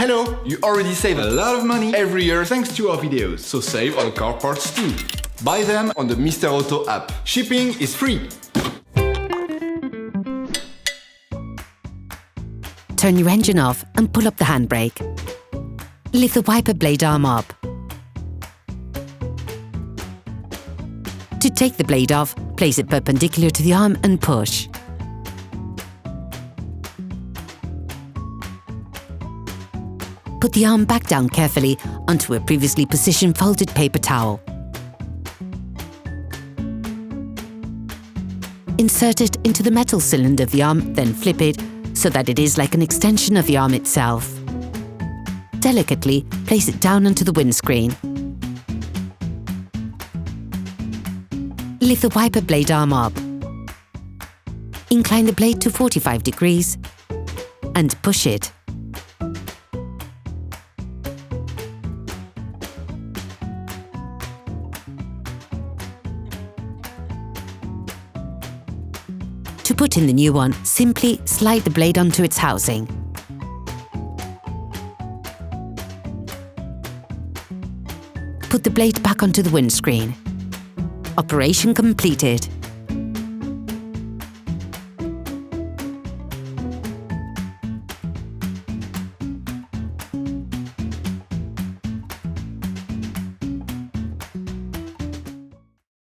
Hello! You already save a lot of money every year thanks to our videos, so save on car parts too. Buy them on the Mr. Auto app. Shipping is free. Turn your engine off and pull up the handbrake. Lift the wiper blade arm up. To take the blade off, place it perpendicular to the arm and push. Put the arm back down carefully onto a previously positioned folded paper towel. Insert it into the metal cylinder of the arm, then flip it so that it is like an extension of the arm itself. Delicately place it down onto the windscreen. Lift the wiper blade arm up. Incline the blade to 45 degrees and push it. To put in the new one, simply slide the blade onto its housing. Put the blade back onto the windscreen. Operation completed.